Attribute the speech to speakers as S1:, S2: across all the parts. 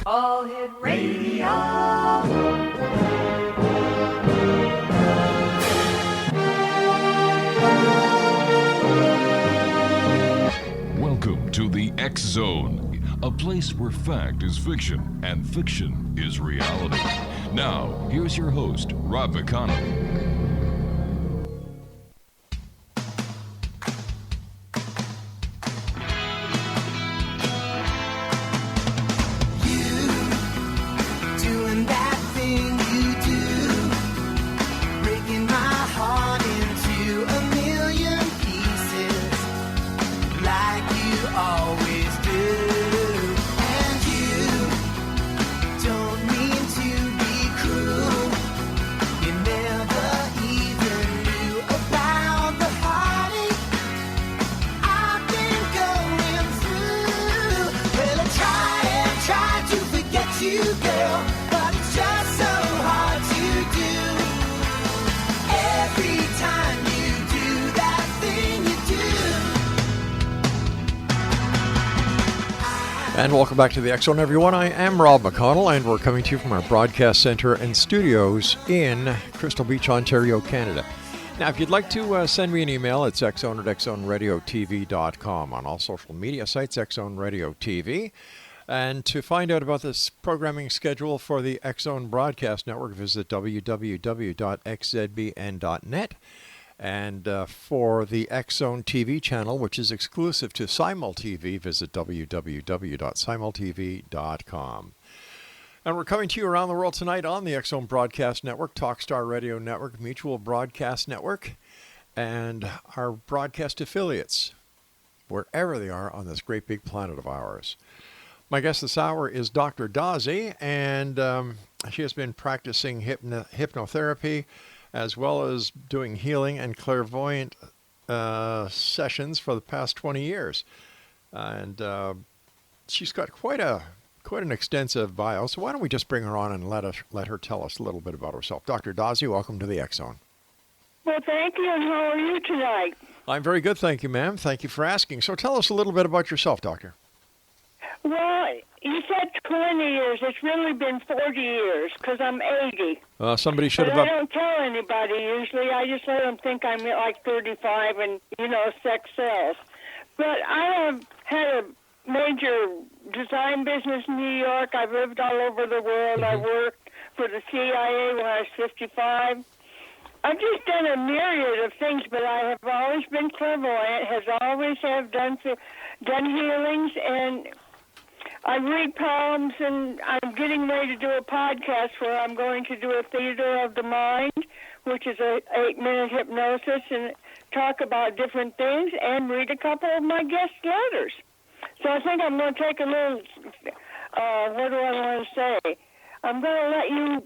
S1: All Hit Radio.
S2: Welcome to the X Zone, a place where fact is fiction and fiction is reality. Now, here's your host, Rob McConnell.
S3: And welcome back to the X Zone, everyone. I am Rob McConnell, and we're coming to you from our broadcast center and studios in Crystal Beach, Ontario, Canada. Now, if you'd like to send me an email, it's xzone at xzoneradiotv.com. On all social media sites, X Zone Radio TV. And to find out about this programming schedule for the X Zone Broadcast Network, visit www.xzbn.net. And for the X Zone TV channel, which is exclusive to SimulTV, visit www.simultv.com. And we're coming to you around the world tonight on the X Zone Broadcast Network, Talkstar Radio Network, Mutual Broadcast Network, and our broadcast affiliates, wherever they are on this great big planet of ours. My guest this hour is Dr. DAZE, and she has been practicing hypnotherapy, as well as doing healing and clairvoyant sessions for the past 20 years. And she's got quite an extensive bio, so why don't we just bring her on and let her tell us a little bit about herself. Dr. DAZE, welcome to the X Zone.
S4: Well, thank you, and how are you tonight?
S3: I'm very good, thank you, ma'am. Thank you for asking. So tell us a little bit about yourself, Doctor.
S4: Well, you said 20 years. It's really been 40 years, because I'm 80.
S3: Somebody should
S4: but
S3: have...
S4: I don't tell anybody usually. I just let them think I'm like 35 and, sex sells. But I have had a major design business in New York. I've lived all over the world. I worked for the CIA when I was 55. I've just done a myriad of things, but I have always been clairvoyant, has always have done healings, and I read poems, and I'm getting ready to do a podcast where I'm going to do a theater of the mind, which is a 8-minute hypnosis, and talk about different things, and read a couple of my guest letters. So I think I'm going to take a little, what do I want to say? I'm going to let you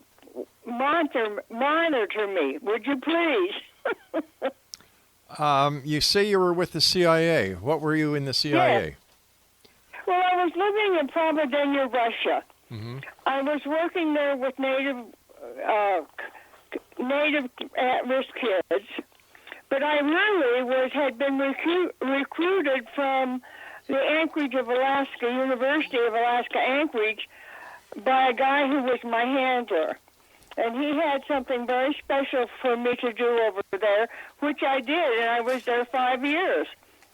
S4: monitor me. Would you please?
S3: You say you were with the CIA. What were you in the CIA?
S4: Yes. Well, I was living in Providenia, Russia.
S3: Mm-hmm.
S4: I was working there with native at-risk kids, but I really had been recruited from the Anchorage of Alaska, University of Alaska Anchorage, by a guy who was my handler. And he had something very special for me to do over there, which I did, and I was there 5 years.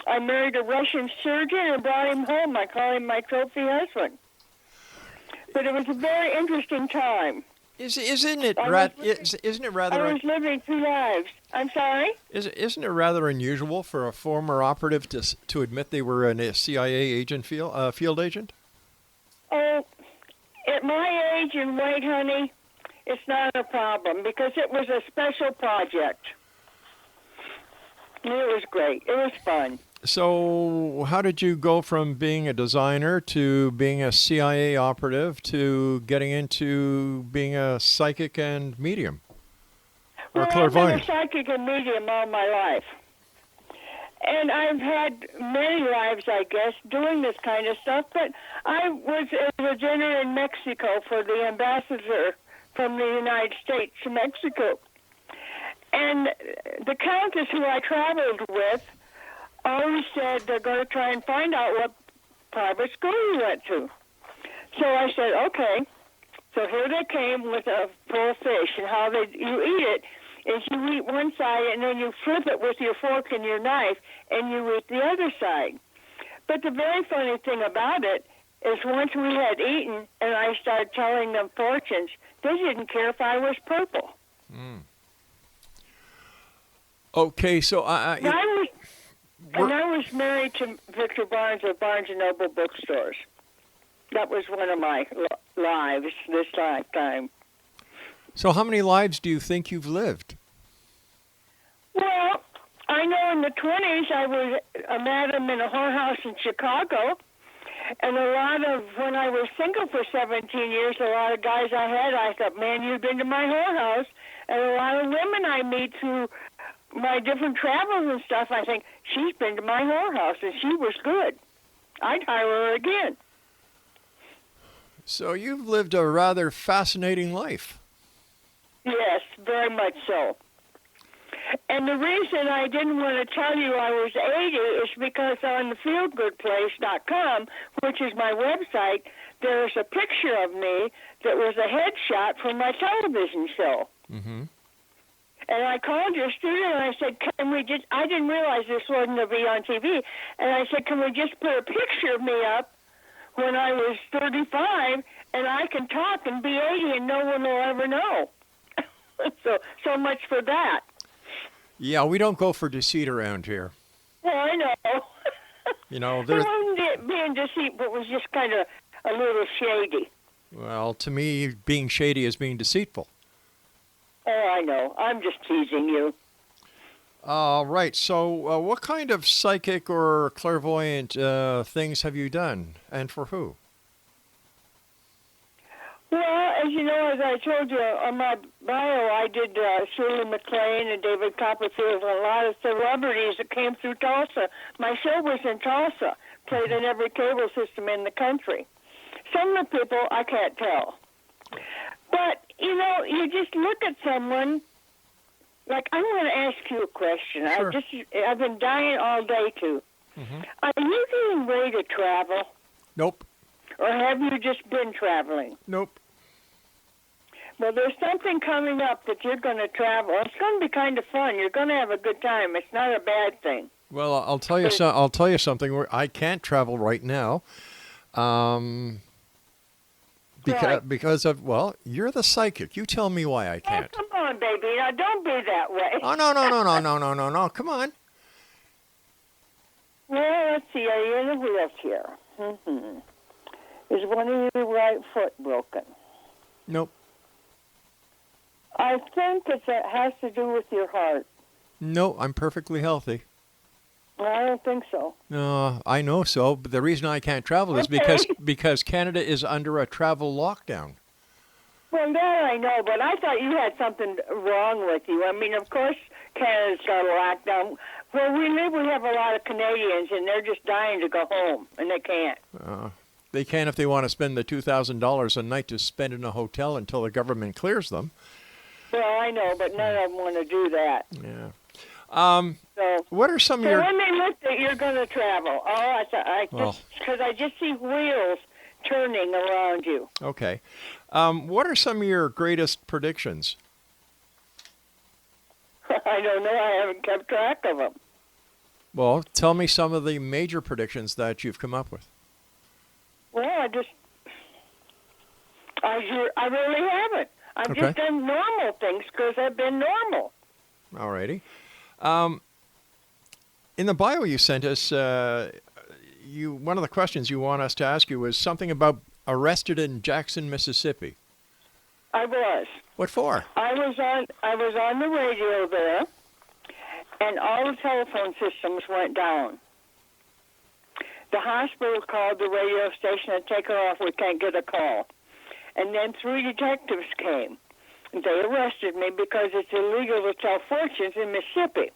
S4: I married a Russian surgeon and brought him home. I call him my trophy husband. But it was a very interesting time.
S3: Isn't it rather?
S4: I was living 2 lives. I'm sorry?
S3: Isn't it rather unusual for a former operative to admit they were a CIA agent, field agent?
S4: Oh, at my age and weight, honey, it's not a problem because it was a special project. It was great. It was fun.
S3: So how did you go from being a designer to being a CIA operative to getting into being a psychic and medium? Or clairvoyant?
S4: I've been a psychic and medium all my life. And I've had many lives, I guess, doing this kind of stuff. But I was a dinner in Mexico for the ambassador from the United States to Mexico. And the countess who I traveled with always said they're going to try and find out what private school you went to. So I said, okay. So here they came with a full fish, and how you eat it is you eat one side, and then you flip it with your fork and your knife, and you eat the other side. But the very funny thing about it is once we had eaten and I started telling them fortunes, they didn't care if I was purple.
S3: Mm. Okay, so
S4: I was married to Victor Barnes of Barnes & Noble bookstores. That was one of my lives this lifetime.
S3: So how many lives do you think you've lived?
S4: Well, I know in the 20s I was a madam in a whorehouse in Chicago. And a lot of, when I was single for 17 years, a lot of guys I thought, man, you've been to my whorehouse. And a lot of women I meet through my different travels and stuff, I think, she's been to my whorehouse, and she was good. I'd hire her again.
S3: So you've lived a rather fascinating life.
S4: Yes, very much so. And the reason I didn't want to tell you I was 80 is because on the feelgoodplace.com, which is my website, there's a picture of me that was a headshot from my television show.
S3: Mm-hmm.
S4: And I called your studio and I said, can we just, I didn't realize this wasn't going to be on TV. And I said, can we just put a picture of me up when I was 35 and I can talk and be 80 and no one will ever know. So much for that.
S3: Yeah, we don't go for deceit around here.
S4: Well, I know.
S3: You know,
S4: it wasn't being deceit, but it was just kind of a little shady.
S3: Well, to me, being shady is being deceitful.
S4: Oh, I know. I'm just teasing you.
S3: Right. So what kind of psychic or clairvoyant things have you done, and for who?
S4: Well, as you know, as I told you on my bio, I did Shirley MacLaine and David Copperfield and a lot of celebrities that came through Tulsa. My show was in Tulsa, played in every cable system in the country. Some of the people I can't tell. But, you know, you just look at someone, like, I'm going to ask you a question.
S3: Sure.
S4: I've been dying all day to.
S3: Mm-hmm.
S4: Are you getting ready to travel?
S3: Nope.
S4: Or have you just been traveling?
S3: Nope.
S4: Well, there's something coming up that you're going to travel. It's going to be kind of fun. You're going to have a good time. It's not a bad thing.
S3: Well, I'll tell you. I'll tell you something. Where I can't travel right now, because of you're the psychic. You tell me why I can't.
S4: Oh, come on, baby. Now don't be that way.
S3: Oh no! Come on.
S4: Well, let's see. Are you in a wheelchair? Mm-hmm. Is one of your right foot broken?
S3: Nope.
S4: I think it has to do with your heart.
S3: No, I'm perfectly healthy.
S4: Well, I don't think so.
S3: No, I know so, but the reason I can't travel is because Canada is under a travel lockdown.
S4: Well, that I know, but I thought you had something wrong with you. I mean, of course, Canada's got a lockdown. Where we live, we have a lot of Canadians, and they're just dying to go home, and they can't.
S3: They can if they want to spend the $2,000 a night to spend in a hotel until the government clears them.
S4: Well, I know, but none of them want to do that.
S3: Yeah. What are some of your...
S4: when they look that you're going to travel, because I just see wheels turning around you.
S3: Okay. What are some of your greatest predictions?
S4: I don't know. I haven't kept track of them.
S3: Well, tell me some of the major predictions that you've come up with.
S4: Well, I really haven't. I've just done normal things because I've been normal.
S3: All righty. In the bio you sent us, one of the questions you want us to ask you was something about arrested in Jackson, Mississippi.
S4: I was.
S3: What for?
S4: I was on the radio there, and all the telephone systems went down. The hospital called the radio station and take her off. We can't get a call. And then 3 detectives came. They arrested me because it's illegal to tell fortunes in Mississippi.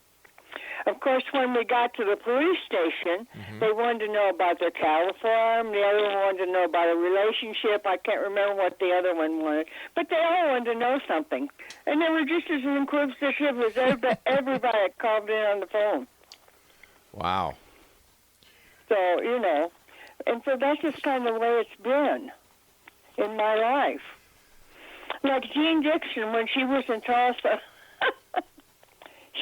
S4: Of course, when we got to the police station, they wanted to know about their cattle farm. The other one wanted to know about a relationship. I can't remember what the other one wanted. But they all wanted to know something. And they were just as inquisitive as everybody that called in on the phone.
S3: Wow.
S4: So, you know, And so that's just kind of the way it's been in my life. Like Jean Dixon, when she was in Tulsa,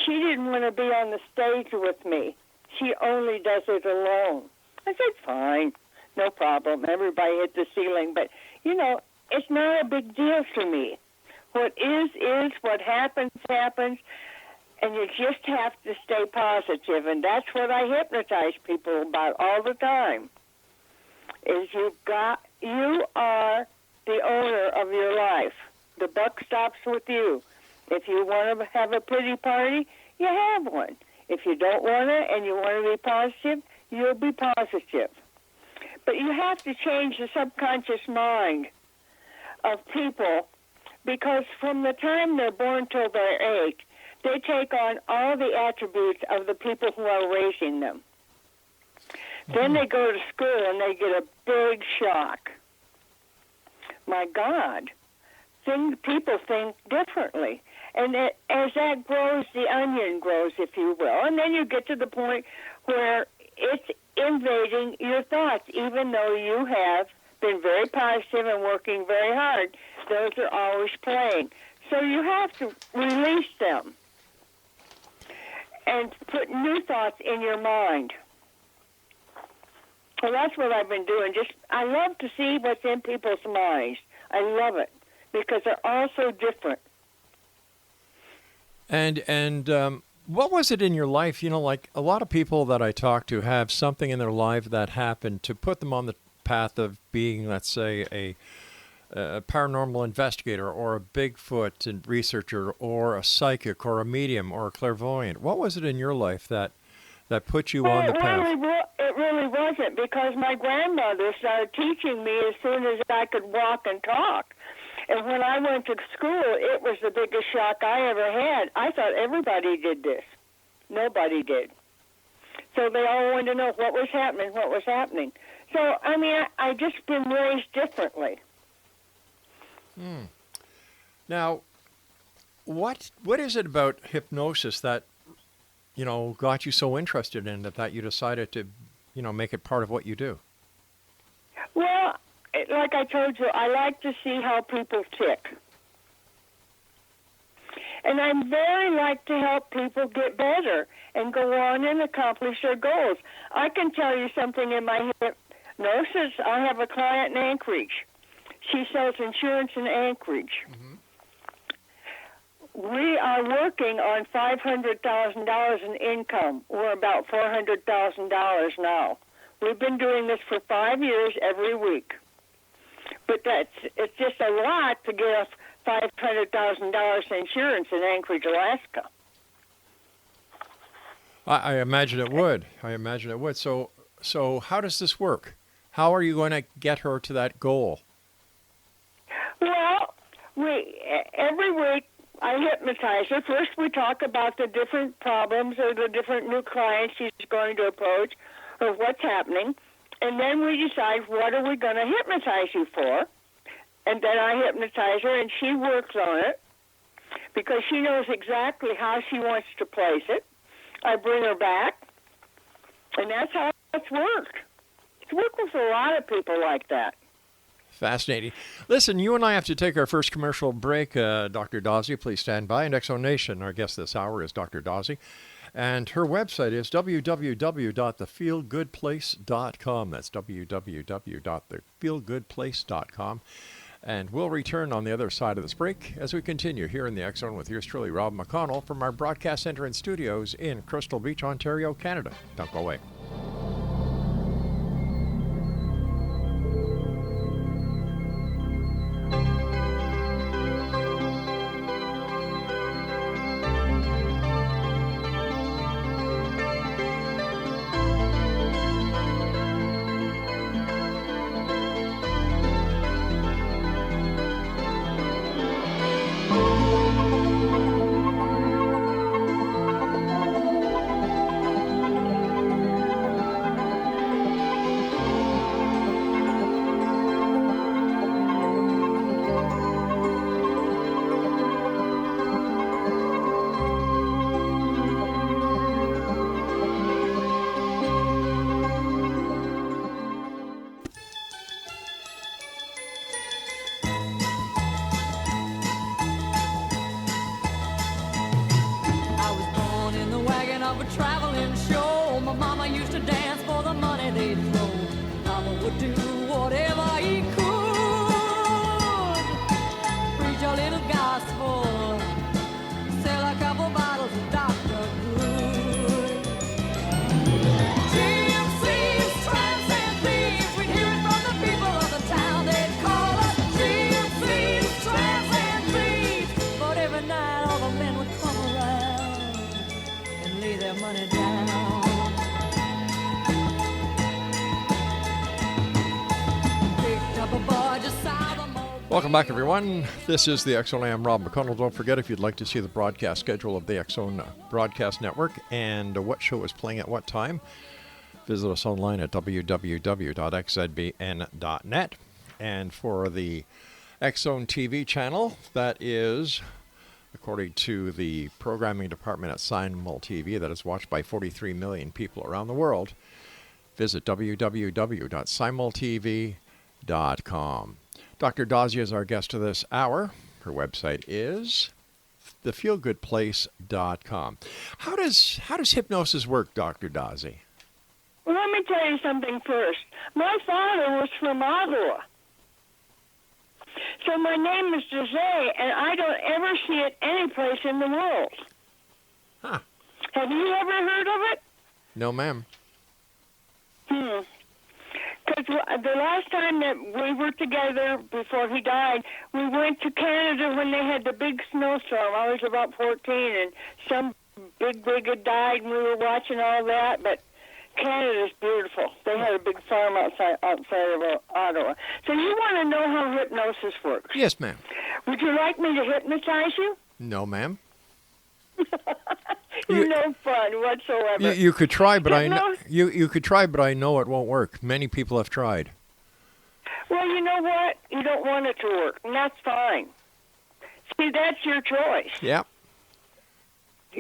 S4: she didn't want to be on the stage with me. She only does it alone. I said, fine, no problem. Everybody hit the ceiling. But, you know, it's not a big deal to me. What is, what happens, happens, and you just have to stay positive. And that's what I hypnotize people about all the time, is you are the owner of your life. The buck stops with you. If you want to have a pretty party, you have one. If you don't want to and you want to be positive, you'll be positive. But you have to change the subconscious mind of people, because from the time they're born till they're 8, they take on all the attributes of the people who are raising them. Then they go to school and they get a big shock. My God, people think differently. And as that grows, the onion grows, if you will. And then you get to the point where it's invading your thoughts, even though you have been very positive and working very hard. Those are always playing. So you have to release them and put new thoughts in your mind. Well, that's what I've been doing. I love to see what's in people's minds. I love it because they're all so different.
S3: And what was it in your life? You know, like a lot of people that I talk to have something in their life that happened to put them on the path of being, let's say, a paranormal investigator or a Bigfoot researcher or a psychic or a medium or a clairvoyant. What was it in your life that put you on the path?
S4: It really wasn't, because my grandmother started teaching me as soon as I could walk and talk. And when I went to school, it was the biggest shock I ever had. I thought everybody did this. Nobody did. So they all wanted to know what was happening. So, I mean, I just been raised differently.
S3: Now, what is it about hypnosis that, you know, got you so interested in it that you decided to, you know, make it part of what you do?
S4: Well, like I told you, I like to see how people tick. And I very like to help people get better and go on and accomplish their goals. I can tell you something in my hypnosis. I have a client in Anchorage. She sells insurance in Anchorage. Mm-hmm. We are working on $500,000 in income. We're about $400,000 now. We've been doing this for 5 years every week. But it's just a lot to get us $500,000 insurance in Anchorage, Alaska.
S3: I imagine it would. So how does this work? How are you going to get her to that goal?
S4: Well, every week I hypnotize her. First, we talk about the different problems or the different new clients she's going to approach or what's happening. And then we decide what are we going to hypnotize you for. And then I hypnotize her, and she works on it because she knows exactly how she wants to place it. I bring her back, and that's how it's worked. It's worked with a lot of people like that.
S3: Fascinating. Listen, you and I have to take our first commercial break. Dr. Daze, please stand by. And Exo Nation, our guest this hour is Dr. Daze. And her website is www.thefeelgoodplace.com. That's www.thefeelgoodplace.com. And we'll return on the other side of this break as we continue here in the X Zone with yours truly, Rob McConnell, from our broadcast center and studios in Crystal Beach, Ontario, Canada. Don't go away.
S5: a traveling show. My mama used to dance for the money they'd throw. Papa would do whatever he could. Preach a little gospel, sell a couple bottles of Dr. Good. GMC's tramps and thieves, we'd hear it from the people of the town. They'd call us GMC's tramps and thieves. But every night all the men would come around and lay their money down. Picked up a boy just south of Mobile.
S3: Welcome back, everyone. This is the X Zone. I am Rob McConnell. Don't forget, if you'd like to see the broadcast schedule of the X Zone Broadcast Network and what show is playing at what time, visit us online at www.xzbn.net. And for the X Zone TV channel, that is, according to the programming department at SimulTV, that is watched by 43 million people around the world, visit www.simultv.com. Dr. DAZE is our guest of this hour. Her website is thefeelgoodplace.com. How does hypnosis work, Dr. DAZE?
S4: Well, let me tell you something first. My father was from Ottawa. So my name is DAZE, and I don't ever see it anyplace in the world.
S3: Huh.
S4: Have you ever heard of it?
S3: No, ma'am.
S4: Because the last time that we were together before he died, we went to Canada when they had the big snowstorm. I was about 14, and some big had died, and we were watching all that. But Canada's beautiful. They had a big farm outside of Ottawa. So you want to know how hypnosis works?
S3: Yes, ma'am.
S4: Would you like me to hypnotize you?
S3: No, ma'am.
S4: You're no fun whatsoever.
S3: You could try, but I know you could try, but I know it won't work. Many people have tried.
S4: Well, you know what? You don't want it to work, and that's fine. See, that's your choice.
S3: Yeah.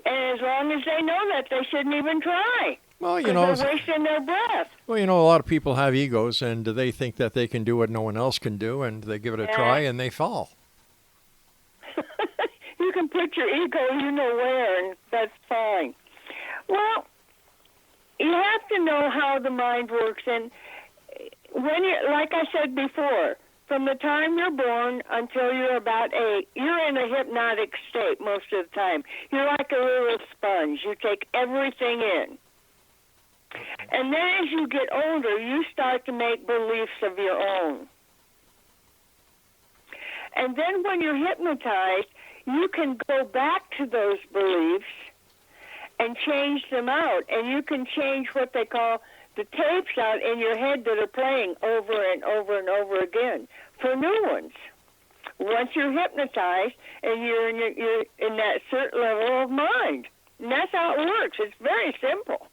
S4: And as long as they know that, they shouldn't even try.
S3: Well,
S4: they're wasting their breath.
S3: Well, a lot of people have egos, and they think that they can do what no one else can do, and they give it a try, and they fall.
S4: You can put your ego you know where, and that's fine. Well, you have to know how the mind works, and when you, like I said before, from the time you're born until you're about 8, you're in a hypnotic state most of the time. You're like a little sponge. You take everything in. And then as you get older, you start to make beliefs of your own. And then when you're hypnotized, you can go back to those beliefs and change them out. And you can change what they call the tapes out in your head that are playing over and over and over again for new ones. Once you're hypnotized and you're in that certain level of mind. And that's how it works. It's very simple.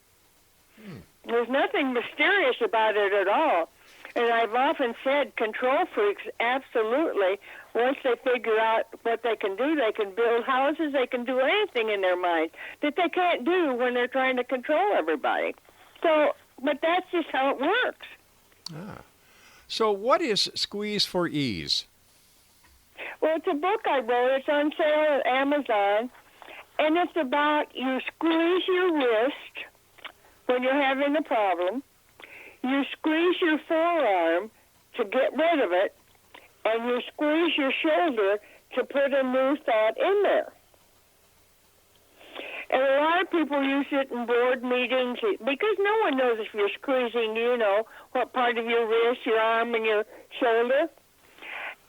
S4: There's nothing mysterious about it at all. And I've often said control freaks, absolutely, once they figure out what they can do, they can build houses, they can do anything in their mind that they can't do when they're trying to control everybody. So, but that's just how it works.
S3: So what is Squeeze for Ease?
S4: Well, it's a book I wrote. It's on sale at Amazon. And it's about you squeeze your wrist when you're having a problem. You squeeze your forearm to get rid of it, and you squeeze your shoulder to put a new thought in there. And a lot of people use it in board meetings because no one knows if you're squeezing, what part of your wrist, your arm, and your shoulder.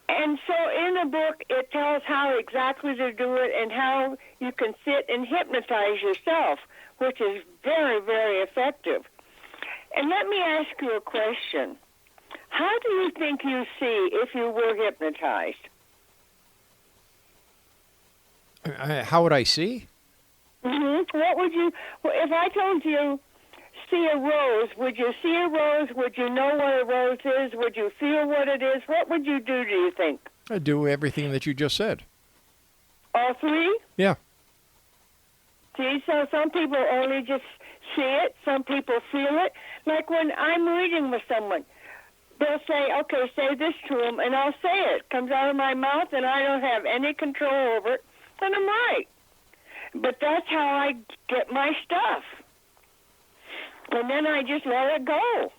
S4: And so in the book, it tells how exactly to do it and how you can sit and hypnotize yourself, which is very, very effective. And let me ask you a question. How do you think you see if you were hypnotized?
S3: How would I see?
S4: What would you, if I told you, see a rose, would you see a rose? Would you know what a rose is? Would you feel what it is? What would you do you think?
S3: I'd do everything that you just said.
S4: All three?
S3: Yeah.
S4: See, so some people only just see it. Some people feel it. Like when I'm reading with someone, they'll say, okay, say this to them, and I'll say it. It comes out of my mouth, and I don't have any control over it, and I'm right. But that's how I get my stuff. And then I just let it go.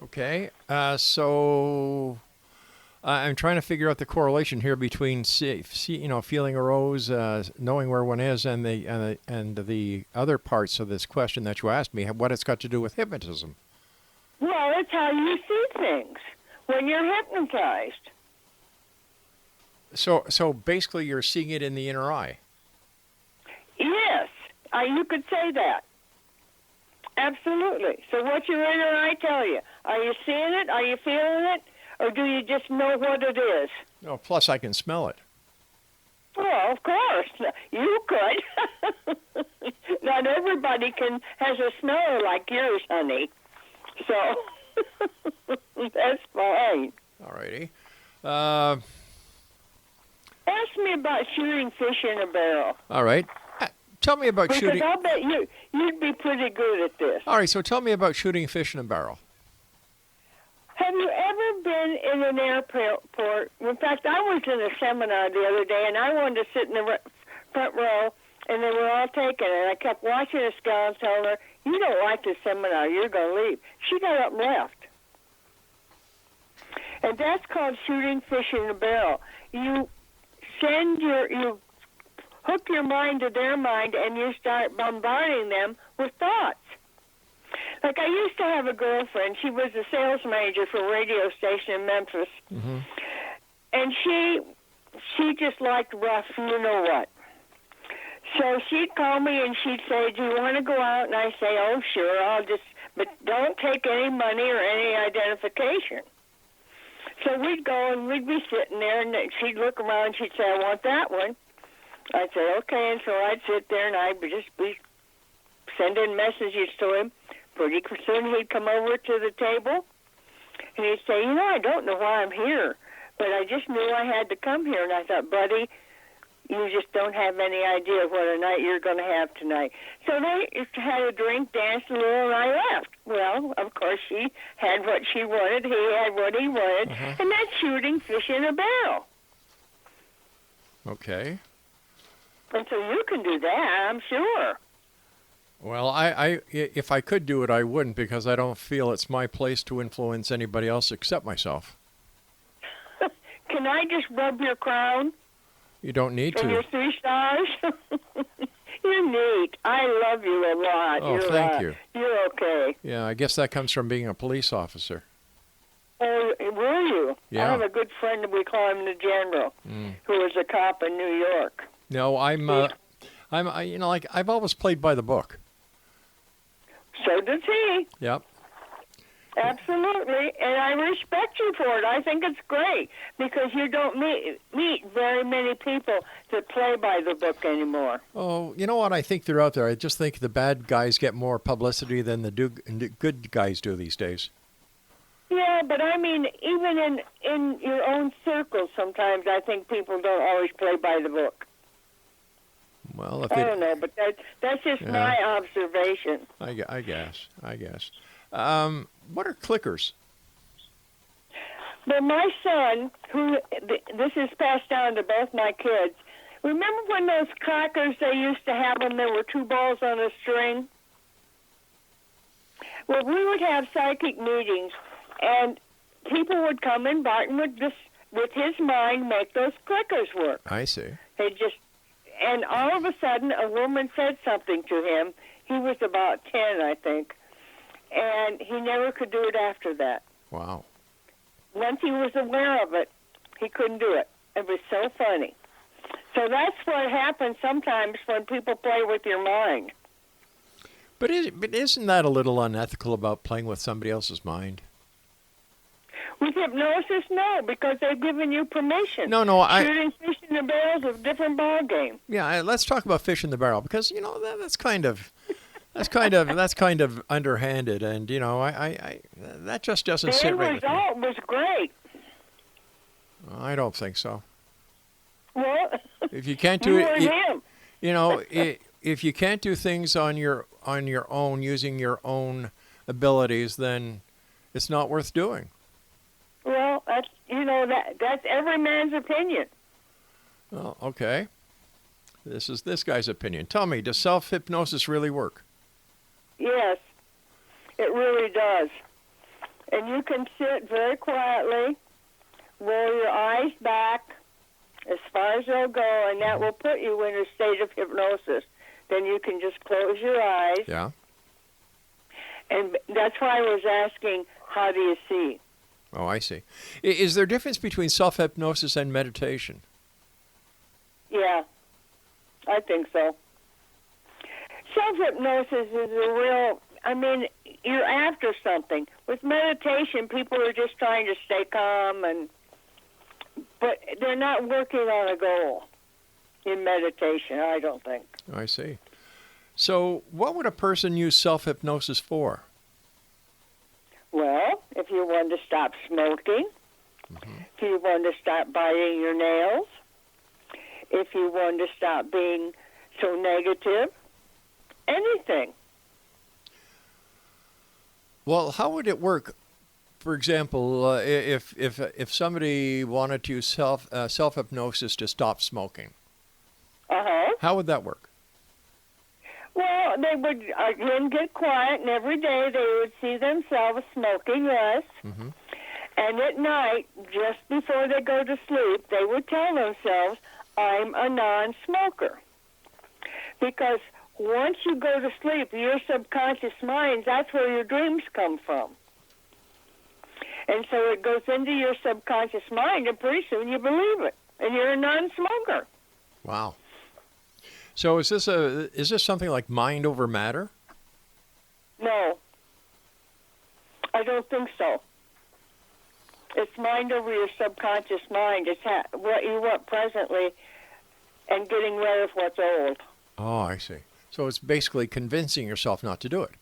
S3: Okay. So I'm trying to figure out the correlation here between feeling a rose, knowing where one is, and the other parts of this question that you asked me. What it's got to do with hypnotism?
S4: Well, it's how you see things when you're hypnotized.
S3: So basically, you're seeing it in the inner eye.
S4: Yes, you could say that. Absolutely. So what's your inner eye tell you? Are you seeing it? Are you feeling it? Or do you just know what it is?
S3: Oh, plus I can smell it.
S4: Well, of course. You could. Not everybody has a smell like yours, honey. So that's fine.
S3: All righty.
S4: Ask me about shooting fish in a barrel.
S3: All right. Tell me about shooting.
S4: Because I'll bet you'd be pretty good at this.
S3: All right, so tell me about shooting fish in a barrel.
S4: Have you ever been in an airport? In fact, I was in a seminar the other day, and I wanted to sit in the front row, and they were all taken. And I kept watching this gal and telling her, "You don't like this seminar. You're going to leave." She got up and left. And that's called shooting fish in a barrel. You hook your mind to their mind, and you start bombarding them with thoughts. Like I used to have a girlfriend. She was a sales manager for a radio station in Memphis.
S3: Mm-hmm.
S4: And she just liked rough, you know what. So she'd call me and she'd say, "Do you want to go out?" And I'd say, "Oh, sure, but don't take any money or any identification." So we'd go and we'd be sitting there, and she'd look around and she'd say, "I want that one." I'd say, "Okay," and so I'd sit there and I'd just be sending messages to him. Pretty soon he'd come over to the table, and he'd say, "I don't know why I'm here, but I just knew I had to come here." And I thought, "Buddy, you just don't have any idea what a night you're going to have tonight." So they had a drink, danced a little, and I left. Well, of course, she had what she wanted, he had what he wanted, and that's shooting fish in a barrel.
S3: Okay.
S4: And so you can do that, I'm sure.
S3: Well, if I could do it, I wouldn't, because I don't feel it's my place to influence anybody else except myself.
S4: Can I just rub your crown?
S3: You don't need
S4: And
S3: to.
S4: your 3 stars? You're neat. I love you a lot.
S3: Oh, thank you.
S4: You're okay.
S3: Yeah, I guess that comes from being a police officer.
S4: Oh, were you?
S3: Yeah.
S4: I have a good friend, we call him the General, who was a cop in New York.
S3: No, I've always played by the book.
S4: So does he.
S3: Yep.
S4: Absolutely, and I respect you for it. I think it's great because you don't meet very many people that play by the book anymore.
S3: Oh, you know what? I think they're out there. I just think the bad guys get more publicity than the good guys do these days.
S4: Yeah, but I mean, even in your own circles, sometimes I think people don't always play by the book.
S3: Well,
S4: I don't know, but that's just my observation.
S3: I guess. What are clickers?
S4: Well, my son, this is passed down to both my kids. Remember when those crackers, they used to have them, there were 2 balls on a string? Well, we would have psychic meetings, and people would come in, Barton would just, with his mind, make those clickers work.
S3: I see.
S4: And all of a sudden, a woman said something to him. He was about 10, I think. And he never could do it after that.
S3: Wow.
S4: Once he was aware of it, he couldn't do it. It was so funny. So that's what happens sometimes when people play with your mind.
S3: But isn't that a little unethical about playing with somebody else's mind?
S4: With hypnosis, no, because they've given you permission.
S3: No,
S4: Shooting fish in the barrel is a different ballgame.
S3: Yeah, let's talk about fish in the barrel, because that's kind of underhanded, and I that just doesn't sit right with me.
S4: The end result was great.
S3: I don't think so.
S4: Well,
S3: if you can't do
S4: you and him.
S3: If you can't do things on your own using your own abilities, then it's not worth doing.
S4: Well, that's every man's opinion.
S3: Well, okay. This is this guy's opinion. Tell me, does self-hypnosis really work?
S4: Yes, it really does. And you can sit very quietly, roll your eyes back as far as they'll go, and that will put you in a state of hypnosis. Then you can just close your eyes.
S3: Yeah.
S4: And that's why I was asking, how do you see?
S3: Oh, I see. Is there a difference between self-hypnosis and meditation?
S4: Yeah, I think so. Self-hypnosis is a real, I mean, you're after something. With meditation, people are just trying to stay calm, but they're not working on a goal in meditation, I don't think.
S3: I see. So what would a person use self-hypnosis for?
S4: Well, if you want to stop smoking, if you want to stop biting your nails, if you want to stop being so negative, anything.
S3: Well, how would it work? For example, if somebody wanted to use self-hypnosis to stop smoking, how would that work?
S4: Well, they would, again, get quiet, and every day they would see themselves smoking less. And at night, just before they go to sleep, they would tell themselves, I'm a non-smoker. Because once you go to sleep, your subconscious mind, that's where your dreams come from. And so it goes into your subconscious mind, and pretty soon you believe it, and you're a non-smoker.
S3: Wow. So is this something like mind over matter?
S4: No, I don't think so. It's mind over your subconscious mind. It's what you want presently and getting rid of what's old.
S3: Oh, I see. So it's basically convincing yourself not to do it.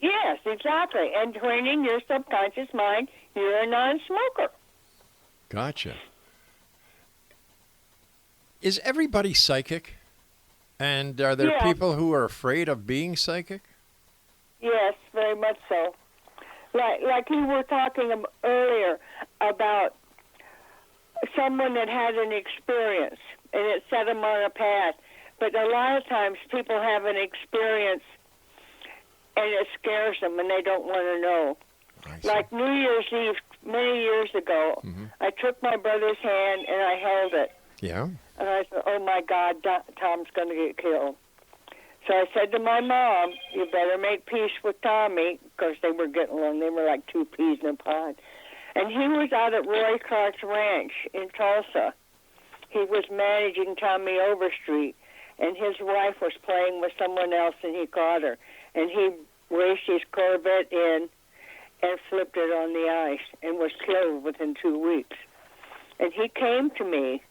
S4: Yes, exactly. And training your subconscious mind, you're a non-smoker.
S3: Gotcha. Is everybody psychic? And are there people who are afraid of being psychic?
S4: Yes, very much so. Like you were talking earlier about someone that had an experience, and it set them on a path. But a lot of times people have an experience, and it scares them, and they don't want to know. Like New Year's Eve, many years ago, I took my brother's hand, and I held it.
S3: Yeah.
S4: And I said, oh, my God, Tom's going to get killed. So I said to my mom, you better make peace with Tommy, because they were getting along. They were like two peas in a pod. And he was out at Roy Clark's ranch in Tulsa. He was managing Tommy Overstreet, and his wife was playing with someone else, and he caught her. And he raced his Corvette in and flipped it on the ice and was killed within 2 weeks. And he came to me,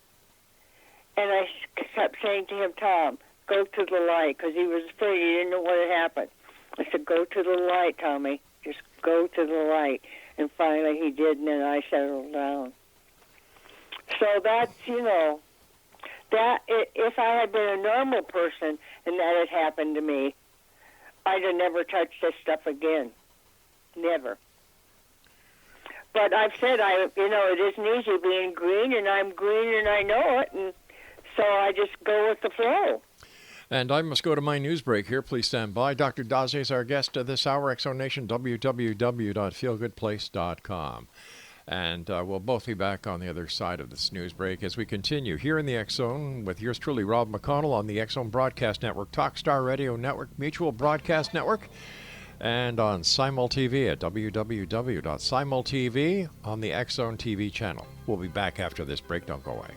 S4: and I kept saying to him, Tom, go to the light, because he was afraid. He didn't know what had happened. I said, go to the light, Tommy. Just go to the light. And finally he did, and then I settled down. So that's, that if I had been a normal person and that had happened to me, I'd have never touched this stuff again. Never. But I've said, it isn't easy being green, and I'm green and I know it, and so I just go with the flow.
S3: And I must go to my news break here. Please stand by. Dr. DAZE is our guest this hour. X Zone Nation, www.feelgoodplace.com. And we'll both be back on the other side of this news break as we continue here in the X Zone with yours truly, Rob McConnell, on the X Zone Broadcast Network, Talkstar Radio Network, Mutual Broadcast Network, and on Simul TV at www.simultv on the X Zone TV channel. We'll be back after this break. Don't go away.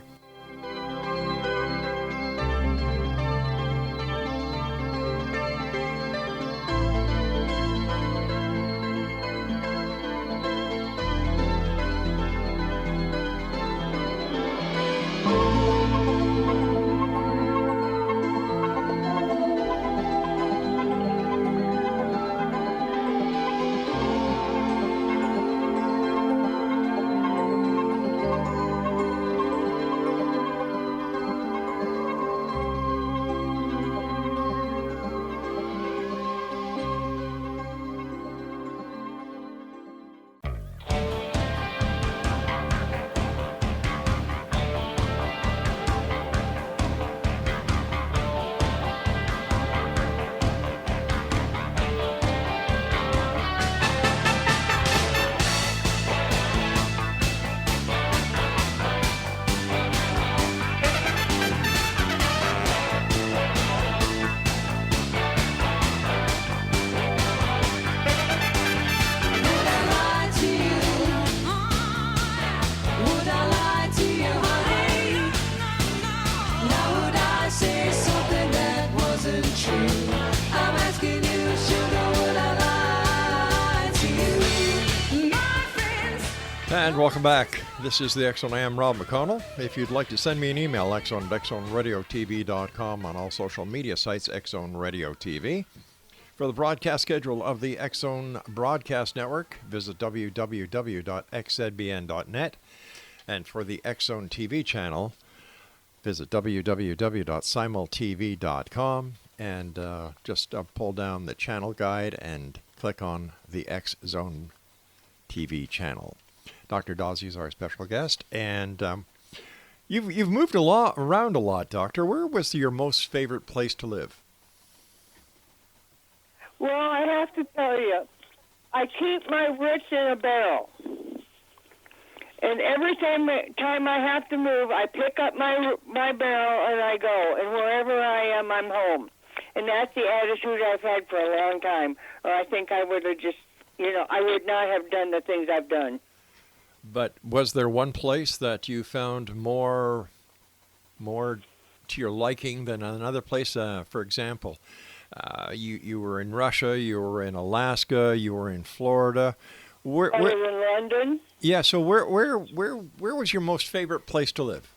S3: And welcome back. This is the X-Zone. I am Rob McConnell. If you'd like to send me an email, X-Zone at XZoneRadioTV.com, on all social media sites, X-Zone Radio TV. For the broadcast schedule of the X-Zone Broadcast Network, visit www.xzbn.net. And for the X-Zone TV channel, visit www.simultv.com and just pull down the channel guide and click on the X-Zone TV channel. Dr. DAZE is our special guest, and you've moved around a lot, Doctor. Where was your most favorite place to live?
S4: Well, I have to tell you, I keep my wits in a barrel. And every time I have to move, I pick up my barrel and I go. And wherever I am, I'm home. And that's the attitude I've had for a long time. Or I think I would have just, I would not have done the things I've done.
S3: But was there one place that you found more to your liking than another place? For example, you were in Russia, you were in Alaska, you were in Florida.
S4: I was in London.
S3: Yeah. So where was your most favorite place to live?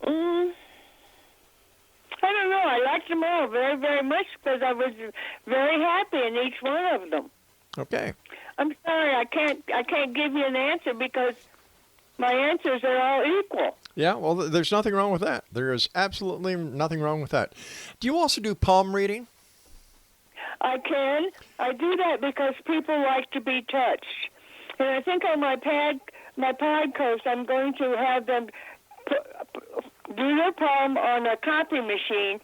S4: I don't know. I liked them all very, very much because I was very happy in each one of them.
S3: Okay.
S4: I'm sorry, I can't give you an answer because my answers are all equal.
S3: Yeah, well, there's nothing wrong with that. There is absolutely nothing wrong with that. Do you also do palm reading?
S4: I can. I do that because people like to be touched. And I think on my podcast, I'm going to have them do their palm on a copy machine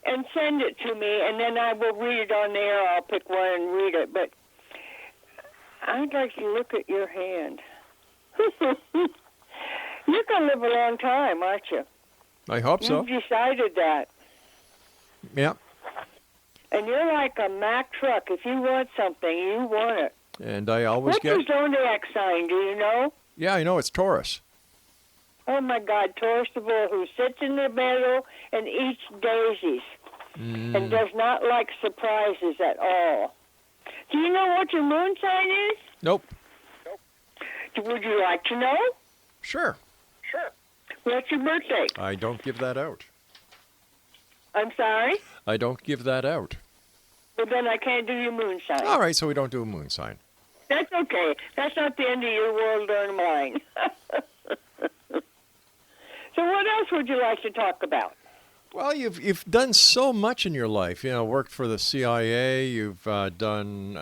S4: and send it to me, and then I will read it on there. I'll pick one and read it. But I'd like to look at your hand. You're going to live a long time, aren't you?
S3: I hope so.
S4: You've decided that.
S3: Yeah.
S4: And you're like a Mack truck. If you want something, you want it.
S3: And I always
S4: What's your zodiac sign, do you know?
S3: Yeah, I know. It's Taurus.
S4: Oh, my God, Taurus the bull who sits in the middle and eats daisies and does not like surprises at all. Do you know what your moon sign is?
S3: Nope.
S4: Would you like to know?
S3: Sure.
S4: What's your birthday?
S3: I don't give that out.
S4: I'm sorry?
S3: I don't give that out.
S4: Well, then I can't do your moon sign.
S3: All right, so we don't do a moon sign.
S4: That's okay. That's not the end of your world or mine. So what else would you like to talk about?
S3: Well, you've done so much in your life. Worked for the CIA. You've done.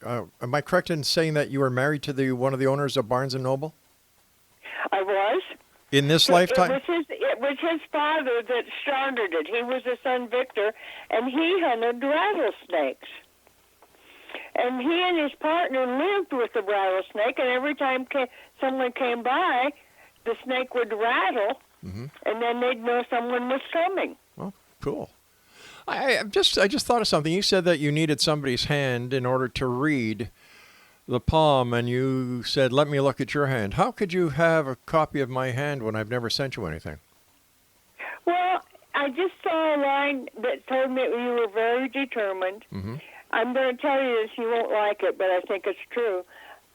S3: Am I correct in saying that you were married to one of the owners of Barnes and Noble?
S4: I was.
S3: In this lifetime?
S4: It was his father that started it. He was his son Victor, and he hunted rattlesnakes. And he and his partner lived with the rattlesnake, and every time someone came by, the snake would rattle, and then they'd know someone was coming.
S3: Well, cool. I just thought of something. You said that you needed somebody's hand in order to read the palm, and you said, let me look at your hand. How could you have a copy of my hand when I've never sent you anything?
S4: Well, I just saw a line that told me you were very determined. I'm going to tell you this, you won't like it, but I think it's true.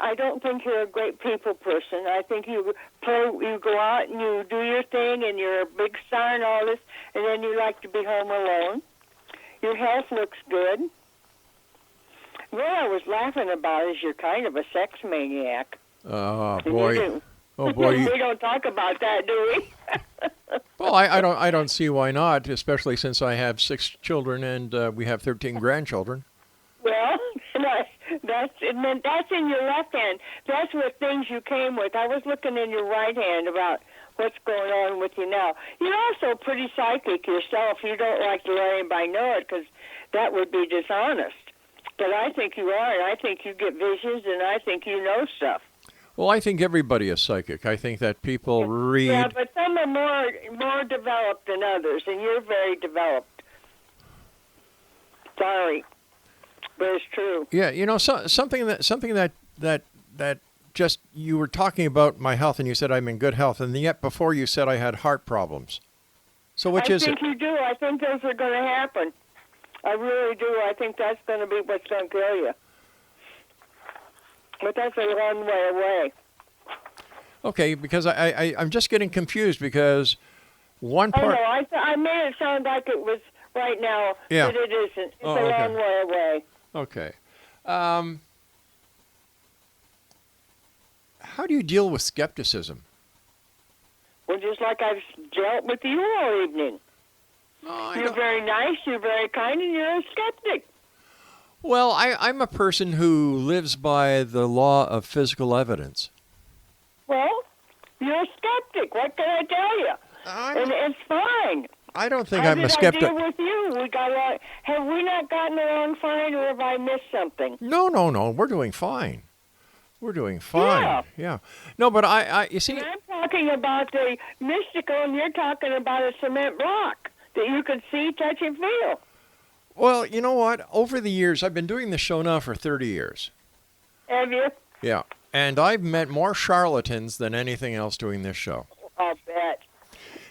S4: I don't think you're a great people person. I think you go out and you do your thing, and you're a big star and all this, and then you like to be home alone. Your health looks good. What I was laughing about is you're kind of a sex maniac.
S3: Oh, boy. Oh, boy.
S4: We don't talk about that, do we?
S3: Well, I don't see why not, especially since I have 6 children and we have 13 grandchildren.
S4: Well, that's in your left hand. That's what things you came with. I was looking in your right hand about what's going on with you now. You're also pretty psychic yourself. You don't like to let anybody know it because that would be dishonest. But I think you are, and I think you get visions, and I think you know stuff.
S3: Well, I think everybody is psychic. I think that people read...
S4: Yeah, but some are more developed than others, and you're very developed. Sorry, but it's true.
S3: Yeah, something that just you were talking about my health, and you said I'm in good health, and yet before you said I had heart problems. So which is it?
S4: I think you do. I think those are going to happen. I really do. I think that's going to be what's going to kill you. But that's a long way away.
S3: Okay, because I'm just getting confused because one
S4: Oh,
S3: part...
S4: no, I made it sound like it was right now,
S3: Yeah.
S4: but it isn't. It's
S3: Oh,
S4: a
S3: okay.
S4: long way away.
S3: Okay. How do you deal with skepticism?
S4: Well, just like I've dealt with you all evening. You're very nice, you're very kind, and you're a skeptic.
S3: Well, I'm a person who lives by the law of physical evidence.
S4: Well, you're a skeptic. What can I tell you? And it's fine.
S3: I don't think
S4: How
S3: I'm a
S4: did
S3: skeptic.
S4: I deal with you? Have we not gotten along fine, or have I missed something?
S3: No. We're doing fine. We're doing fine. Yeah. No, but you see...
S4: And I'm talking about the mystical, and you're talking about a cement block that you can see, touch, and feel.
S3: Well, you know what? Over the years, I've been doing this show now for 30 years.
S4: Have you?
S3: Yeah. And I've met more charlatans than anything else doing this show.
S4: I'll bet.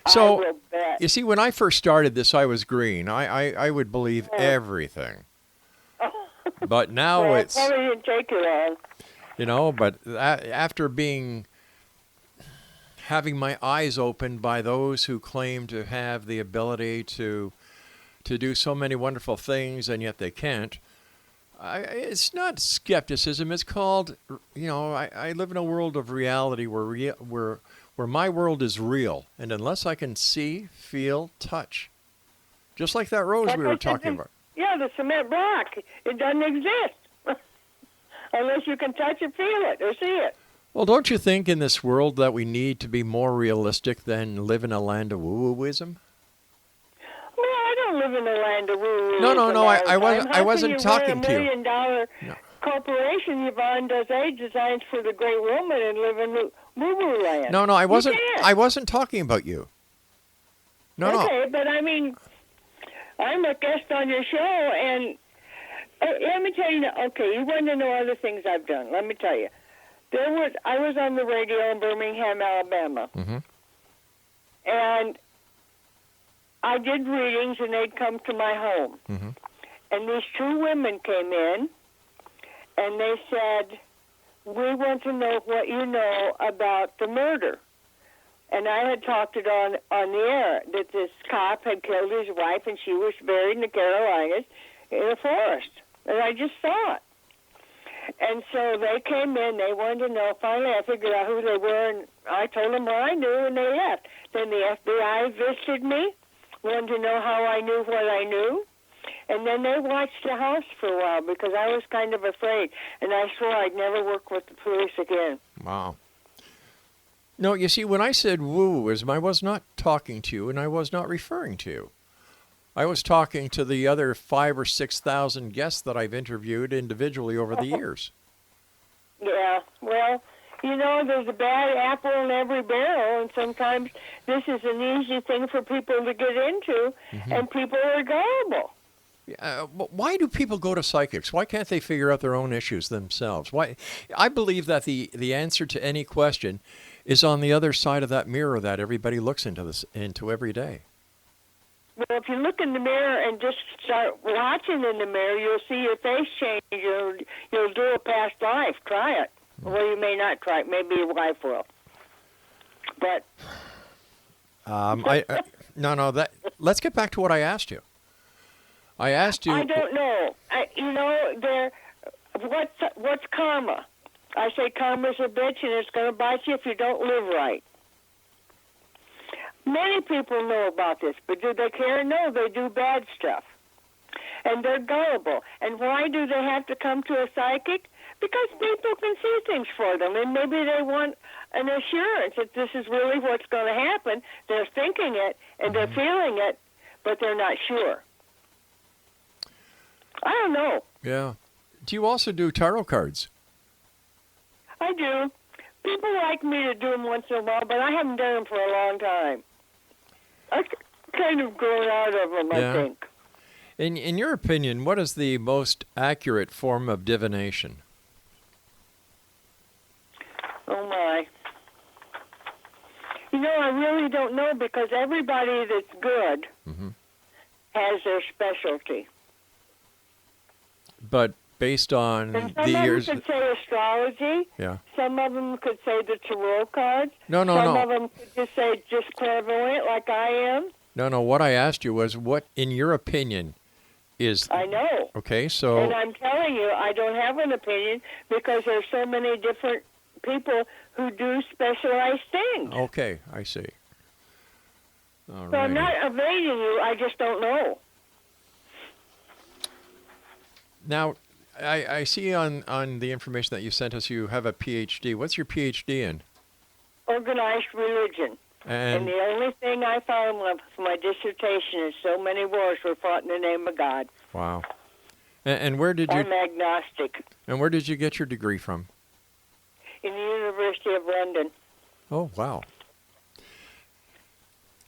S3: So,
S4: I will bet.
S3: you see, when I first started this, I was green. I would believe everything. But now
S4: Well,
S3: it's,
S4: it probably didn't take you long.
S3: you know, but after having my eyes opened by those who claim to have the ability to do so many wonderful things, and yet they can't, it's not skepticism. It's called, you know, I live in a world of reality where my world is real. And unless I can see, feel, touch, just like that rose we were talking about.
S4: Yeah, the cement block. It doesn't exist unless you can touch it, feel it, or see it.
S3: Well, don't you think in this world that we need to be more realistic than live in a land of woo-wooism?
S4: Well, I don't live in a land of woo-woo.
S3: No, I wasn't talking to you.
S4: $1 million corporation, Yvonne DAZE designs for the great woman and live in woo-woo land.
S3: No, I wasn't.
S4: You can't.
S3: I wasn't talking about you. No.
S4: Okay, but I mean, I'm a guest on your show, and let me tell you. Okay, you want to know other things I've done. Let me tell you. I was on the radio in Birmingham, Alabama, and I did readings, and they'd come to my home. And these two women came in, and they said, "We want to know what you know about the murder." And I had talked it on the air that this cop had killed his wife, and she was buried in the Carolinas in a forest. And I just saw it. And so they came in, they wanted to know. Finally, I figured out who they were, and I told them what I knew, and they left. Then the FBI visited me, wanted to know how I knew what I knew. And then they watched the house for a while because I was kind of afraid. And I swore I'd never work with the police again.
S3: Wow. No, you see, when I said woo-wooism, I was not talking to you, and I was not referring to you. I was talking to the other 5,000 or 6,000 guests that I've interviewed individually over the years.
S4: Yeah, well, you know, there's a bad apple in every barrel, and sometimes this is an easy thing for people to get into, and people are gullible.
S3: Why do people go to psychics? Why can't they figure out their own issues themselves? Why? I believe that the answer to any question is on the other side of that mirror that everybody looks into every day.
S4: Well, if you look in the mirror and just start watching in the mirror, you'll see your face change. You'll do a past life. Try it. Well, you may not try it. Maybe your wife will. But
S3: No. Let's get back to what I asked you. I asked you.
S4: I don't know. What's karma? I say karma's a bitch, and it's going to bite you if you don't live right. Many people know about this, but do they care? No, they do bad stuff. And they're gullible. And why do they have to come to a psychic? Because people can see things for them, and maybe they want an assurance that this is really what's going to happen. They're thinking it, and they're feeling it, but they're not sure. I don't know.
S3: Yeah. Do you also do tarot cards?
S4: I do. People like me to do them once in a while, but I haven't done them for a long time. I've kind of grown out of them, I think.
S3: In your opinion, what is the most accurate form of divination?
S4: Oh, my. You know, I really don't know because everybody that's good has their specialty.
S3: But based on
S4: And
S3: the
S4: some of
S3: years.
S4: them could say astrology.
S3: Yeah.
S4: Some of them could say the tarot cards.
S3: No.
S4: Some of them could just say just clairvoyant, like I am.
S3: No. What I asked you was, what, in your opinion, is.
S4: I know.
S3: Okay, so.
S4: And I'm telling you, I don't have an opinion because there's so many different people who do specialized things.
S3: Okay, I see. All
S4: So I'm
S3: right.
S4: not evading you. I just don't know.
S3: Now, I see on the information that you sent us, you have a PhD. What's your PhD in?
S4: Organized religion. And the only thing I found for my dissertation is so many wars were fought in the name of God.
S3: Wow. And where did
S4: I'm
S3: you
S4: agnostic.
S3: and where did you get your degree from?
S4: In the University of London.
S3: Oh, wow.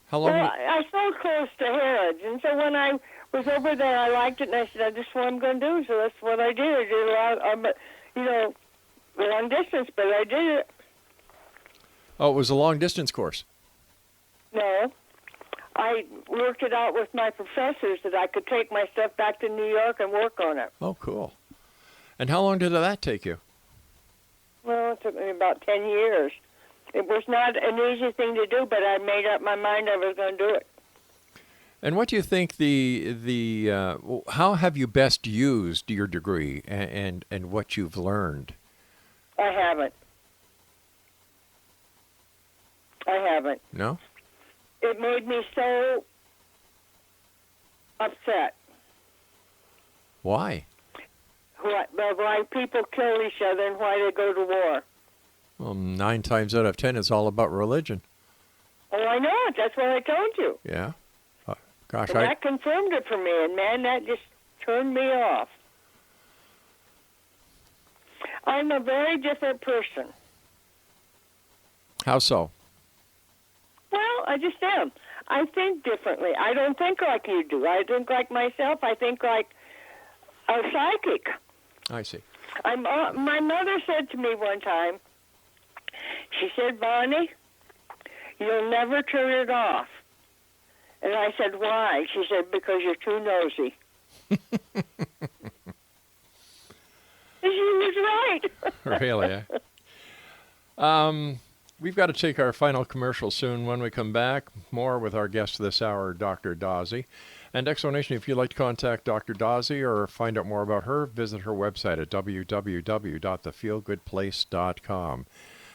S3: How long?
S4: Well, I so close to Herod's, and so when I was over there, I liked it, and I said, "This is what I'm going to do." So that's what I did. I did a lot, long distance, but I did it.
S3: Oh, it was a long distance course.
S4: No, I worked it out with my professors that I could take my stuff back to New York and work on it.
S3: Oh, cool. And how long did that take you?
S4: Well, it took me about 10 years. It was not an easy thing to do, but I made up my mind I was going to do it.
S3: And what do you think how have you best used your degree and what you've learned?
S4: I haven't.
S3: No?
S4: It made me so upset.
S3: Why?
S4: Why people kill each other and why they go to war.
S3: Well, 9 times out of 10, it's all about religion.
S4: Oh, I know it. That's what I told you.
S3: Yeah. Gosh,
S4: And that confirmed it for me, and man, that just turned me off. I'm a very different person.
S3: How so?
S4: Well, I just am. I think differently. I don't think like you do. I think like myself. I think like a psychic.
S3: I see.
S4: My mother said to me one time, she said, "Bonnie, you'll never turn it off." And I said, "Why?" She said, "Because you're too nosy." She was right.
S3: Really? We've got to take our final commercial soon. When we come back, more with our guest this hour, Dr. DAZE. And Exonation, if you'd like to contact Dr. DAZE or find out more about her, visit her website at www.thefeelgoodplace.com.